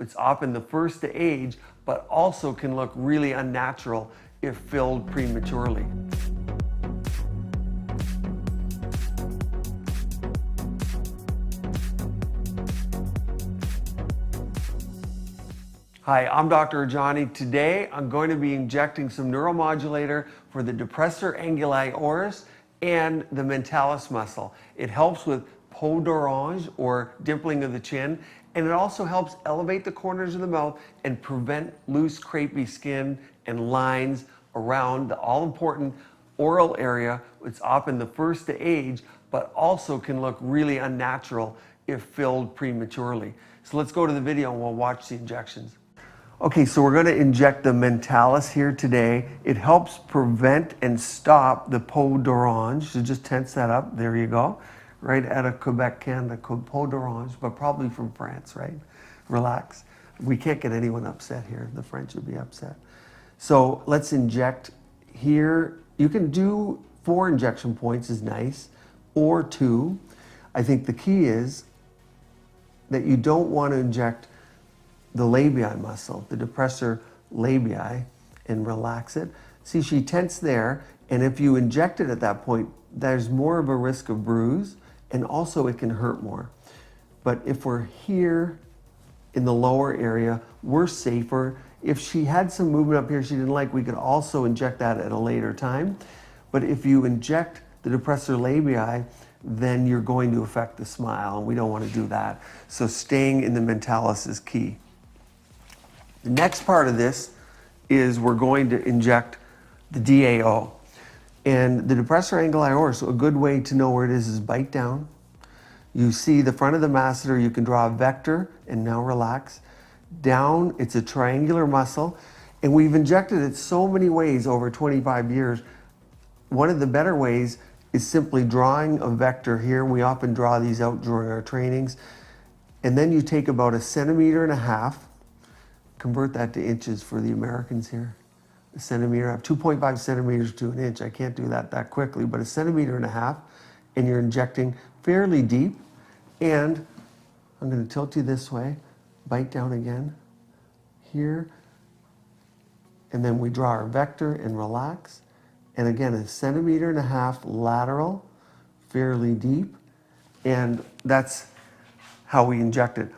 It's often the first to age, but also can look really unnatural if filled prematurely. Hi, I'm Dr. Rajani. Today I'm going to be injecting some neuromodulator for the depressor anguli oris and the mentalis muscle. It helps with peau d'orange or dimpling of the chin, and it also helps elevate the corners of the mouth and prevent loose crepey skin and lines around the all-important oral area. It's often the first to age, but also can look really unnatural if filled prematurely. So let's go to the video and we'll watch the injections. Okay, so we're going to inject the mentalis here today. It helps prevent and stop the peau d'orange. So just tense that up. There you go. Right out of Quebec, Canada, peau d'orange, but probably from France, right? Relax. We can't get anyone upset here. The French would be upset. So let's inject here. You can do 4 injection points is nice, or 2. I think the key is that you don't want to inject the labii muscle, the depressor labii, and relax it. See, she tensed there, and if you inject it at that point, there's more of a risk of bruise, and also it can hurt more. But if we're here in the lower area, we're safer. If she had some movement up here she didn't like, we could also inject that at a later time. But if you inject the depressor labii, then you're going to affect the smile, and we don't want to do that. So staying in the mentalis is key. The next part of this is we're going to inject the DAO. And the depressor anguli oris, so a good way to know where it is bite down. You see the front of the masseter, you can draw a vector, and now relax. Down, it's a triangular muscle, and we've injected it so many ways over 25 years. One of the better ways is simply drawing a vector here. We often draw these out during our trainings. And then you take about 1.5 centimeters, convert that to inches for the Americans here. 1 centimeter, I have 2.5 centimeters to an inch. I can't do that quickly, but 1.5 centimeters, and you're injecting fairly deep. And I'm going to tilt you this way, bite down again, here, and then we draw our vector and relax. And again, 1.5 centimeters lateral, fairly deep, and that's how we inject it.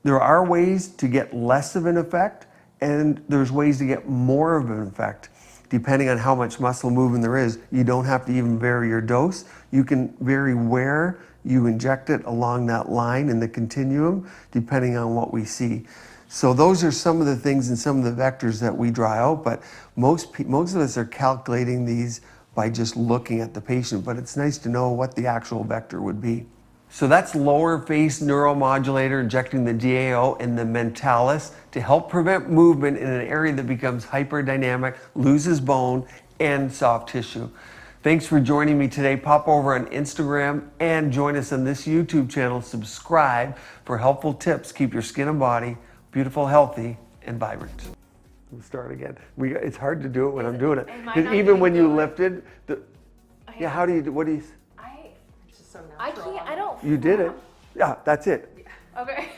There are ways to get less of an effect, and there's ways to get more of an effect. Depending on how much muscle movement there is, you don't have to even vary your dose. You can vary where you inject it along that line in the continuum, depending on what we see. So those are some of the things and some of the vectors that we draw out, but most of us are calculating these by just looking at the patient, but it's nice to know what the actual vector would be. So that's lower face neuromodulator, injecting the DAO and the mentalis to help prevent movement in an area that becomes hyperdynamic, loses bone and soft tissue. Thanks for joining me today. Pop over on Instagram and join us on this YouTube channel. Subscribe for helpful tips. Keep your skin and body beautiful, healthy, and vibrant. We'll start again. It's hard to do it when I'm doing it. Because even when you lifted, yeah, how do you do, what do you? I can't, I don't. You did it. Yeah, that's it. Okay.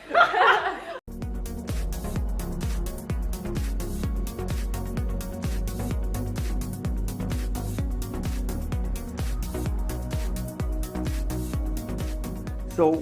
So